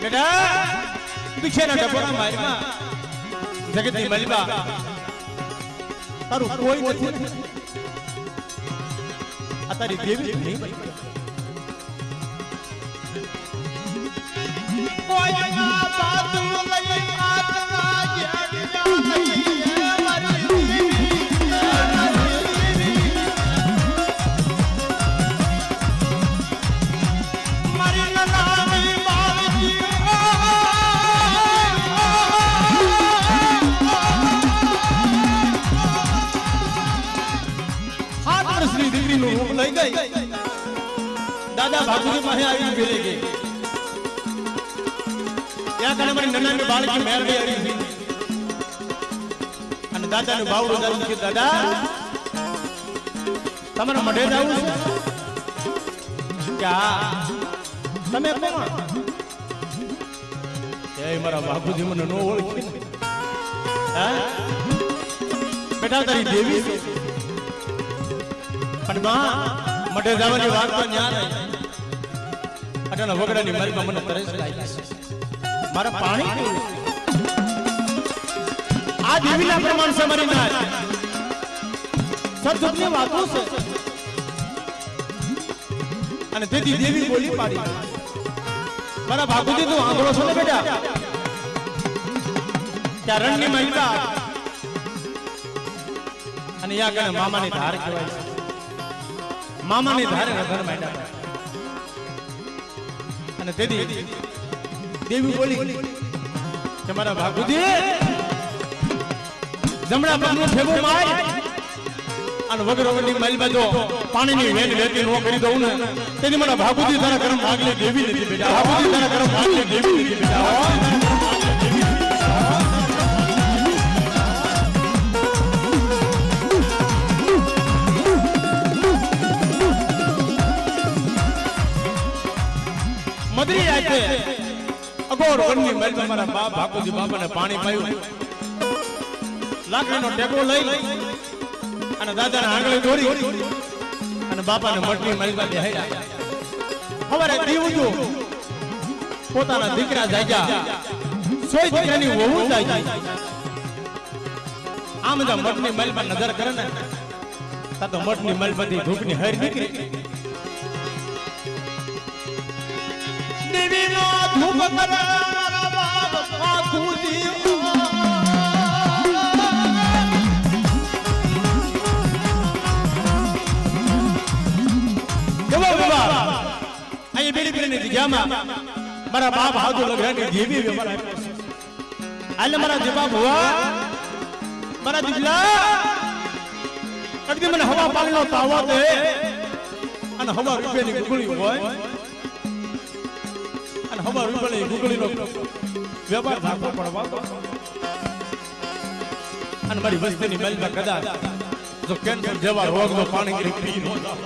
બેટા દીક્ષાના ડબોરા મારમાં જગતની મલબા તારું કોઈ નથી આ તારી દેવી નહીં કોઈ ના બાતું લઈ આત્મા લઈ ગઈ દાદા ભાગુજી પાસે આવી ફેરે ગઈ ત્યાં કને મારી નનાની બાળકી મેળવી આવી અને દાદાનું બાવડું દાદા કે દાદા તમારા મઢે જાવું છે કે તમે કોણ એ મારા ભાગુજી મને નો ઓળખી હા બેટા તારી દેવી છે પણ માં મઢે જવાની વાત તો ન્યા નહીં અટાના વગડાની મારીમાં મને તરસ લાગી મારા પાણી પીવું આ દેવીના પ્રમાણ છે મારી નાચ સદગુણની વાતો છે અને તેથી દેવી બોલી પાડી મારા ભાગુજી તું આંધળો છો ને બેટા ત્યાં રણની મહિલા અને યા કને મામાની ધાર કહેવાય છે મામાની ધારે રધર માંડ્યા અને તેથી દેવી બોલી કે મારા ભાગુજી જમણા પગનું ઠેબું માર અને વગરવની મલમાં જો પાણીની વેન વેતી નો કરી દઉં ને તેથી મારા ભાગુજી તારા કર્મ ભાગલે દેવી નથી બેટા ભાગુજી તારા કર્મ ભાગલે દેવી નથી બેટા મદરી આતે અગોર વનની મલમાં મારા બાપ ભાગુજી બાપાને પાણી પાયું લાકડીનો ટેકો લઈ અને દાદાને આંગળે દોરી અને બાપાને મઠની મલમાં બેહાડ્યા હવારે દીવજો પોતાના દીકરા જાગ્યા સોય દીકરાની વહુ જાગી આમ જો મઠની મલમાં નજર કરે ને તો મઠની મલમાંથી ધૂપની હર નીકળી દેવીનો ધૂપ કરનારા બાપ ભાગુજી દેવો બાબા અહીં બેડી બેડી જગ્યામાં મારા બાપ હાથો લગાડી દેવી મારા આલે મારા જવાબ હોવા મારા દીકલા કદી મને હવા પાણીનો તાવો દે અને હવા રૂપિયાની ગુગળી હોય અને હવા રૂપિયાની ગુગળીનો વેપાર ભાગવો પડવા અને મારી વસ્તીની મલમાં કદાચ જો કેન્સર જેવા રોગનો પાણી પી ન જાવ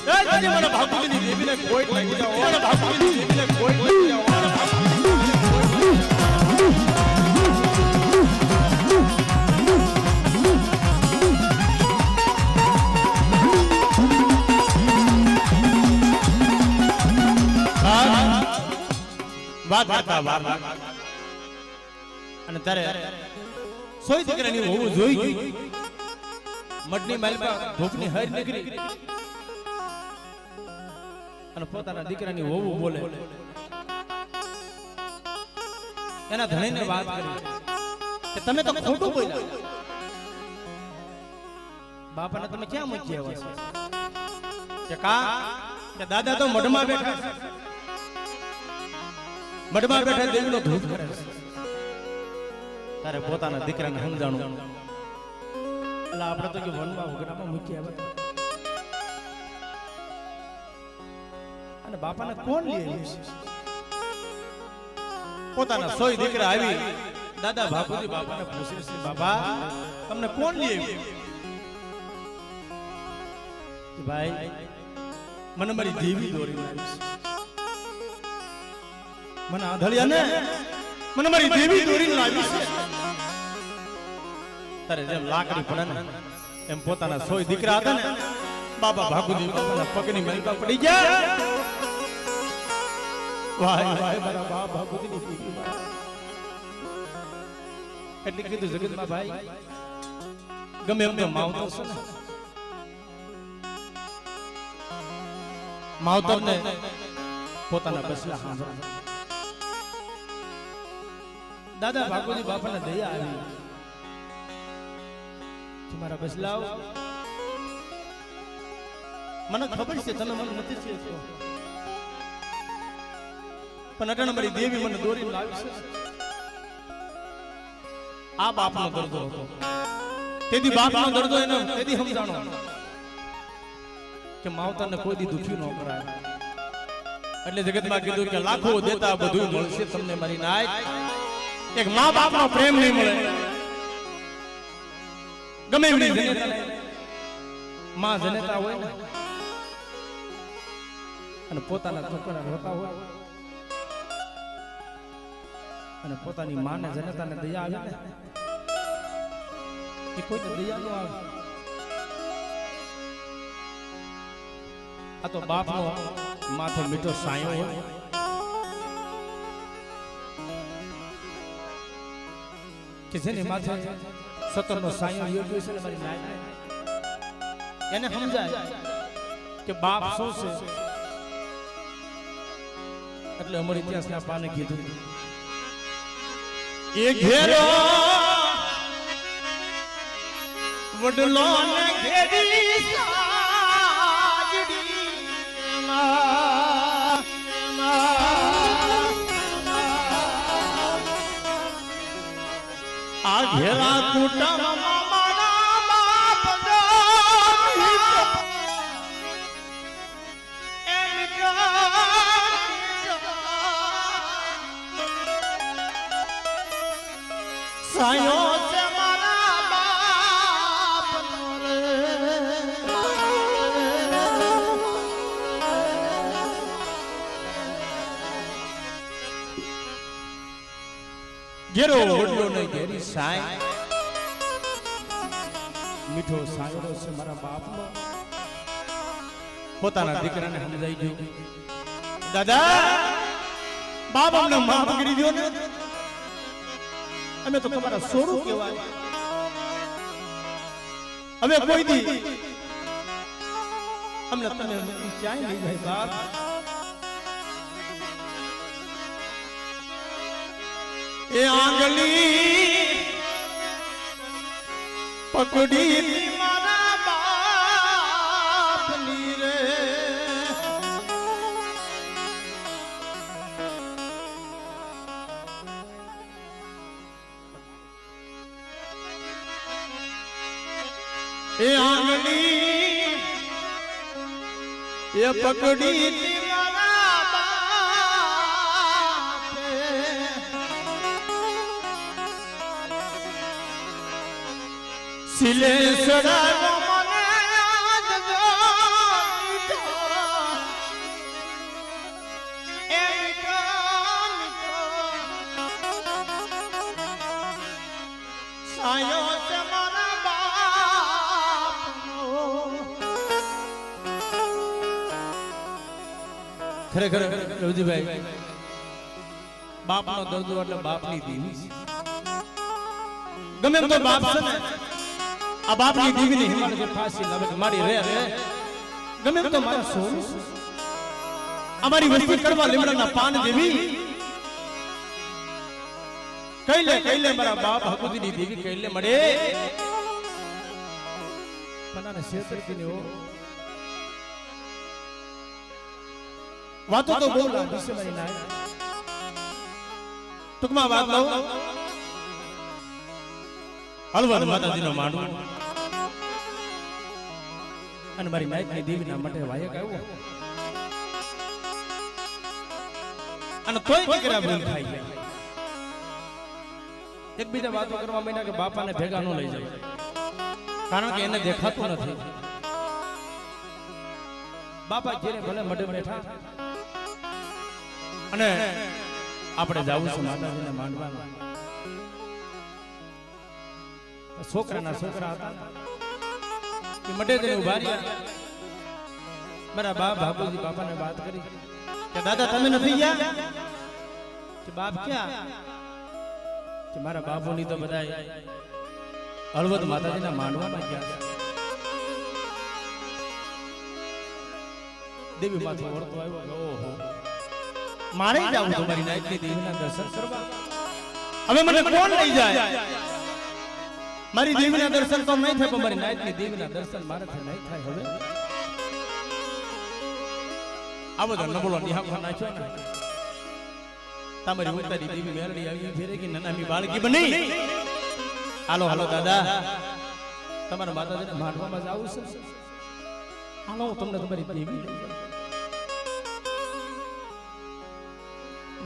એ કદી મને ભાગુજીની દેવીને કોઈ લાગી જાવ મને ભાગુજીની દેવીને કોઈ લાગી જાવ વાત અને તારે સોય દીકરાની હોવું જોઈ ગઈ મડની માલમાં ધૂપની હર નીકળી અને પોતાના દીકરાની હોવું બોલે એના ધણીને વાત કરી કે તમે તો ખોટું બોલ્યા બાપાને તમે ક્યાં મૂકી આવ્યા છો કે દાદા તો મઢમાં બેઠા છે મઢમાં બેઠા દેવીનો ધૂપ કરે છે તારે પોતાના દીકરાને સમજાણું એટલે આપણે તો કે વનમાં ઉગરામાં મૂકી આવ્યા અને બાપાને કોણ લઈ આવ્યું છે પોતાના સોય દીકરા આવી દાદા ભાગુજી બાપાને પૂછે છે બાબા તમને કોણ લઈ આવ્યું ભાઈ મને મારી દેવી દોરી આવી છે મને આધળિયા ને મને મારી દેવી દોરીને લાવી છે તારે જેમ લાકડી પડે ને એમ પોતાના સોય દીકરા હતા ને બાબા ભાગુજી બાપાના પગની મલકા પડી ગયા વાય વાય મારા બાપ બાપુજીની દીકરી વાય. એટલે કીધું જગતમાં ભાઈ ગમે એમ તો માવતર છે ને, માવતર ને પોતાના બસલા સાંભળો. દાદા ભાગોજી બાપાને દયા આવી કે મારા બસલાઓ મને ખબર છે તમે મને નથી છેડતો, પણ અટાણે મારી દેવી મને દોરીને લાવી છે. આ બાપનો દર્દો હતો. તેથી બાપનો દર્દો એને તેથી સમજાણો કે માવતરને કોઈ દી દુખી ન કરાય. એટલે જગતમાં કીધું કે લાખો દેતા બધું મળશે તમને મારી નાય, એક મા બાપનો પ્રેમ નહીં મળે. ગમે એવડી જનેતા માં જનેતા હોય ને અને પોતાના છોકરા રોતા હોય અને પોતાની માને જનેતાને દયા આવે ને એ કોઈને દયા ન આવે. આ તો બાપનો માથે મીઠો સાયો હોય. કે જેની માથે સતરનો સાયો યોગ્ય છે ને મારી નાય એને સમજાય કે બાપ શું છે. એટલે અમર ઇતિહાસના પાને કીધું એ ઘેરો વડલો ને ઘેરી સાજડી આ ઘેરા કુટુંબ મારા બાપ સાયો છે મારા બાપનો રે. ઘેરો વડલો ને ઘેરી સાય મીઠો સાયો છે મારા બાપનો. પોતાના દીકરાને સમજાઈ ગયું દાદા બાપ અમને માફ કરી દો ને, અમે તો તમારા સોરું કહેવાય. હવે કોઈ દી અમને તમે ક્યાંય લઈ જાય બાપ. એ આંગળી પકડી મારા બાપની રે. એ આંગળી એ પકડી મારા બાપે. સિલે સડાવો મને આજજો મીઠો, એ મીઠો મીઠો સાયો છે મારા બાપનો. ખરેખર રવજીભાઈ બાપનો દર્દો એટલે બાપની દીવી. ગમે એમ તો બાપ છે ને આ બાપની દીવીની હિમાલય જે ફાંસી લાવે મારી રે રે. ગમે એમ તો મારા સોનું અમારી વસ્તી કરવા લીમડાના પાન જેવી. કઈ લે મારા બાપ હકુદીની દેવી કઈ લે મળે. પનાને શેતરતીને હો વાતો તો બહુ લાંબી છે મારી નાય. ટૂંકમાં વાત લઉં. હળવદ માતાજીનો માંડવો અને મારી નાયકની દેવીના માટે વાયક આવ્યો અને તોય દીકરા ભૂલ ખાઈ ગયા. એકબીજા વાતો કરવા માંડ્યા કે બાપાને ભેગા ન લઈ જાય, કારણ કે એને દેખાતું નથી. બાપા જેને ભલે મઢે બેઠા અને આપણે જાવું છે માતાજીને માંડવામાં. છોકરાના છોકરા હતા એ મઢે જઈને ઉભા રહ્યા. મારા બાપ ભાગોજી બાપાને વાત કરી કે દાદા તમે નથી ગયા કે બાપ ક્યાં કે મારા બાપુની તો બધાય હળવદ માતાજીના માંડવામાં ગયા દેવી માથે વળતો આવ્યો ઓહો મારે જાવું તમારી નાઈટની દેવીના દર્શન કરવા હવે મને કોણ લઈ જાય મારી દેવીના દર્શન તો નહીં થાય પણ મારી નાઈટની દેવીના દર્શન મારાથી નહીં થાય હવે આ બધો નબળો નિહાખો નાખ્યો ને તમારી ઉતારી દેવી મેરડી આવી ફેરે કે નાની બાળકી બની હાલો હાલો દાદા તમારા માતાજીને માંડવામાં જાવું છે હાલો તમને તમારી દેવી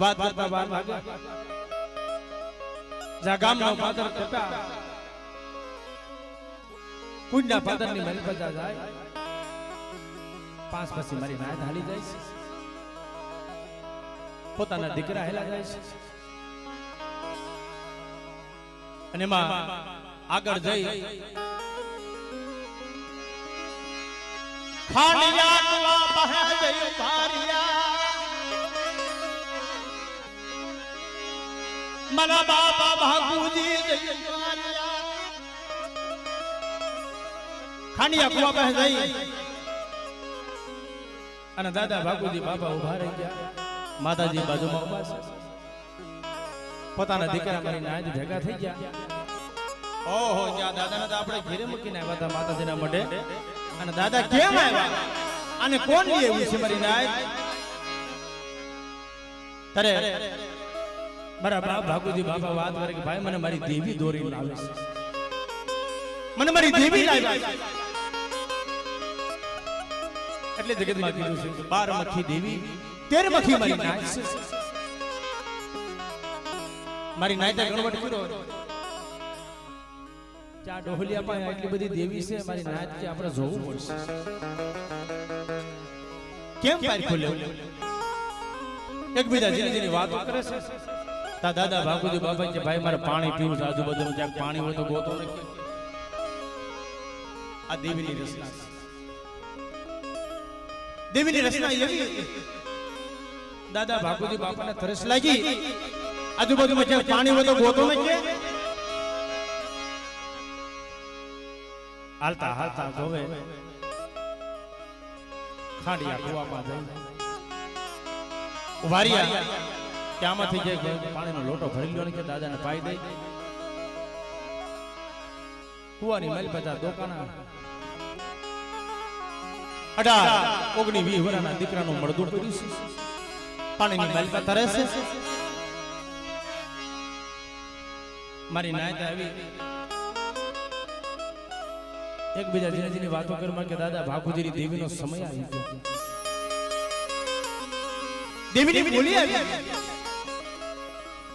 વાત કરતા 12 વાગ્યા જા ગામનો પાદર કટા કુંડના પાદરની મારી પજા જાય 5 પછી મારી નાત હાલી જાય છે પોતાના દીકરા હેલા જાય છે અને માં આગળ જઈ ખાનિયા કુવા બહે જઈ ભારિયા મના બાપા ભાગુજી જઈ ભારિયા ખાનિયા કુવા બહે જઈ અને દાદા ભાગુજી બાપા ઉભા રહી ગયા માતાજી બાજુમાં ઉભા છે પોતાના દીકરા મારી નાજ ભેગા થઈ ગયા ઓહો જ્યાં દાદાને તો આપણે ઘરે મૂકીને આવ્યા હતા માતાજીના મઢે અને દાદા કેમ આવ્યા અને કોણ લઈ આવ્યું છે મારી નાજ તરે મારા બાપ ભાગુજી બાપા વાત કરે કે ભાઈ મને મારી દેવી દોરી લાવે છે મને મારી દેવી લાવ્યા છે એટલે જગતમાં કીધું છે કે 12 મખી દેવી 13 મખી મારી નાચ છે મારી નાચે ગણવટ કર્યો ચા ડોહલિયા પાસે એટલી બધી દેવી છે મારી નાચ કે આપણે જોવું પડશે કેમ પાર ખોલ્યો એકબીજા જીની વાતો કરે છે તા દાદા ભાગુજી બાપા કે ભાઈ મારે પાણી પીવું છે આજુબાજુમાં જ્યાં પાણી હોય તો ગોતો ને આ દેવીની રચના દેવીની રચના એવી હતી દાદા ભાગુજી બાપાને તરસ લાગી આજુબાજુમાં જ્યાં પાણી હોય તો ગોતો ને કે હાલતા હાલતા જોવે ખાડિયા કુવામાં જઈ ઉભારિયા ત્યાંમાંથી જે પાણીનો લોટો ભરી લ્યો ને કે દાદાને પાઈ દઈ કુવાની મેલ બધા દોકાના 18-19-20 વર્ષના દીકરાનું મળદું પડ્યું છે પાણીની મેલ પર તરે છે મારી નાયત આવી એકબીજા જીની વાતો કરવા કે દાદા ભાગુજીની દેવીનો સમય આવી ગયો દેવીની બોલી આવી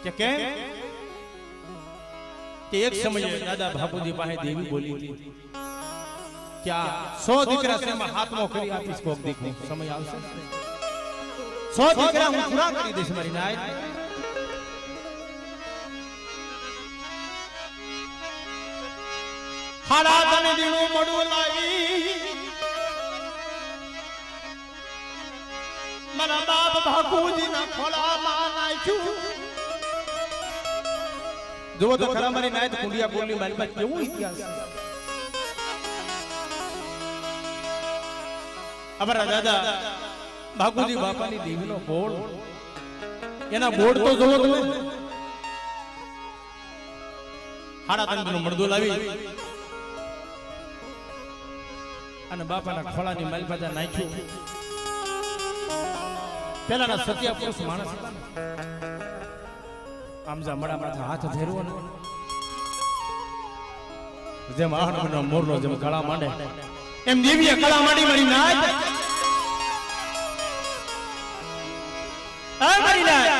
કે કેમ કે એક સમયે દાદા ભાગુજી પાસે દેવી બોલી હતી क्या 100 દીકરા છે માં હાથમાં કરી આપીશ કોક દીકરો સમય આવશે 100 દીકરા હું પૂરા કરી દઈશ મારી નાયત હાડા તને દીનું મોડું લાવી મારા બાપ ભાગુજીના ખોળામાં નાખ્યું જો તો ખરા મારી નાયત કુંડિયા બોલી મારી પાસે કેવું ઇતિહાસ અમારા દાદા ભાગુજી બાપાની દેવીનો બોર્ડ એના બોર્ડ તો જોવો તમે હાડા તંગનું મળદું લાવી અને બાપાના ખોળાની માલ પાછા નાખ્યું પેલાના સત્ય પુરુષ માણસ આમ જા મડા માથે હાથ ફેરવો ને જેમ આહણનો મોરલો જેમ ગળા માંડે એમ દેવીએ કળા માંડી મારી નાચ આ મારી નાચ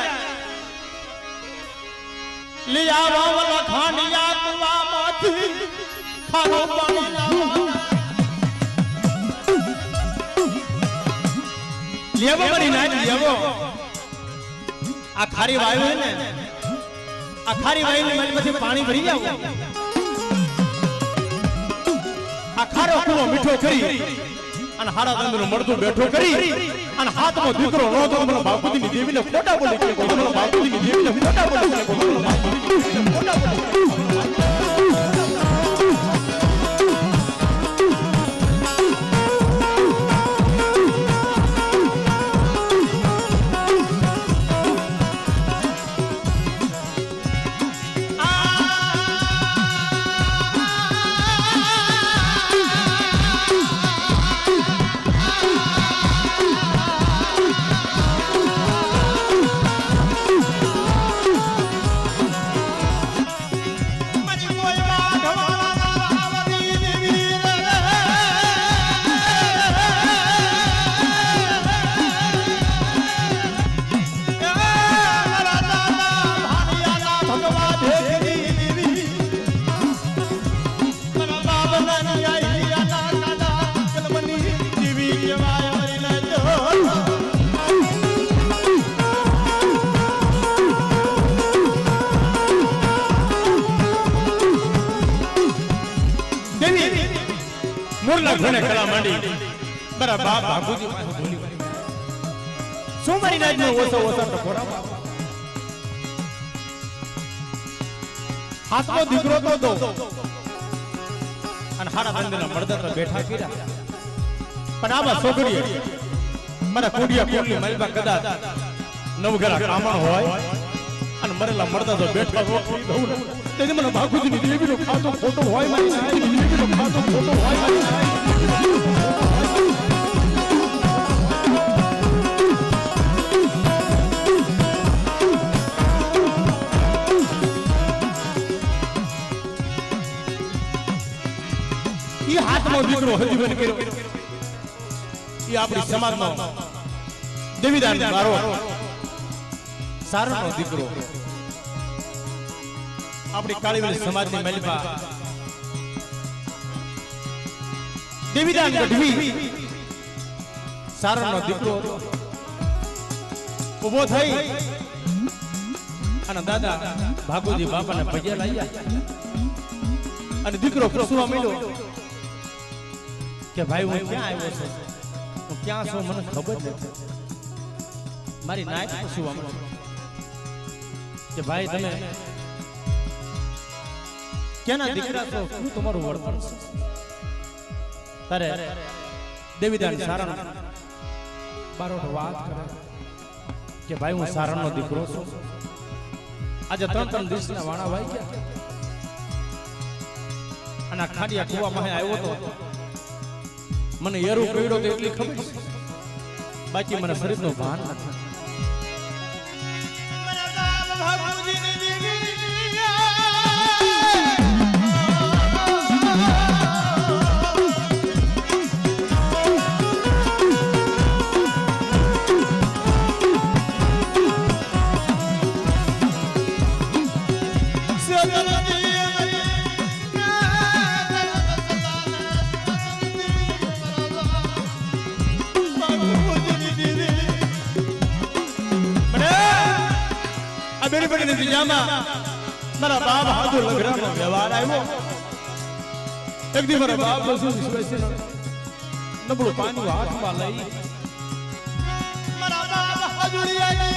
લે આવા વાલા ખાનિયા કુવામાંથી ખારો પાણી લાવા લેવો મારી નાચ લેવો આ ખારી વાયુ હે ને આ ખારી વાયુ મારી પછી પાણી ભરી જાવ આ ખારો કુવો મીઠો કરી અને હાડા દંડનું મળતું બેઠો કરી અને હાથમાં દીકરો નો તો મને બાપુજીની દેવીને ખોટા બોલી કે મને બાપુજીની દેવીને ખોટા બોલી કે મને બાપુજીની દેવીને ખોટા બોલી મુરલા ઘણે કળા માંડી બરા બાપ બાપુજી બોલી સોમવારી રાતનો ઓછો ટકોરા હાથનો દીકરો તો દો અને હાડા બંદના મળદા તો બેઠા કર્યા પણ આમાં છોકરી મારા કુડિયા કુડલી માલબા કદાચ નવઘરા કામણ હોય અને મરેલા મળદા તો બેઠા રોટલી દઉં તેને મને બાપુજીની દેવીનો ખાતો ખોટો હોય મારી નાયની દેવીનો ખાતો ખોટો હોય મારી ઈ હાથનો દીકરો હજી બન કર્યો ઈ આપણી સમાજનો દેવીદાન મારો સારનો દીકરો આપણી કાળીવલી સમાજની મલિકા દેવીદાન ગઢવી સારનો દીકરો ઉભો થઈ અને દાદા ભાગુજી બાપાને પગે લાગ્યા અને દીકરો પૂછવા માંડ્યો કે ભાઈ હું ક્યાં આવ્યો છું હું ક્યાં છું મને ખબર નથી મારી નાયક પૂછવા માંડ્યો કે ભાઈ તમે કેના દીકરા છો શું તમારું વર્તન છે તારે દેવીદાન સારણ બારોટ વાત કરે કે ભાઈ હું સારણનો દીકરો છું આજે 3 દિવસના વાણા વાઈ ગયા અને ખાડિયા કુવામાં આવ્યો તો મને એરું પડ્યો તો એટલી ખબર બાકી મને શરીરનો ભાન નથી મારા બાપ હાથો લગરાનો વ્યવહાર આવ્યો એક દી મારા બાપ બસુ વિશ્વાસી નબળું પાણી હાથમાં લઈ મારા બાપ હાજુડિયા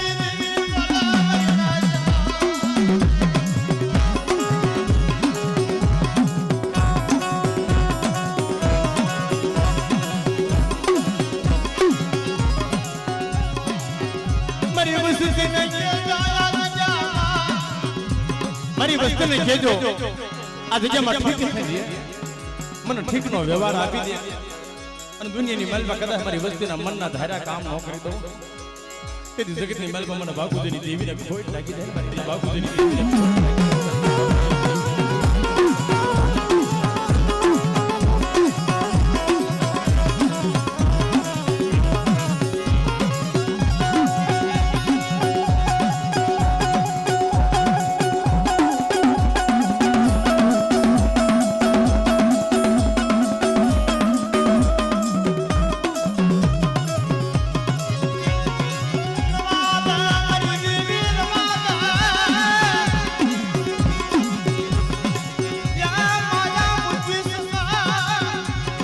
મારી વસ્તુને કહેજો આ જગ્યામાં ઠીક થઈ જાય મને ઠીકનો વ્યવહાર આપી દે અને દુનિયાની માલમાં કદાચ મારી વસ્તીના મનના ધાર્યા કામ ન કરી દઉં તેથી જગતની માલમાં મને બાપુજીની દેવીને ખોટ લાગી જાય મારી બાપુજીની દેવીને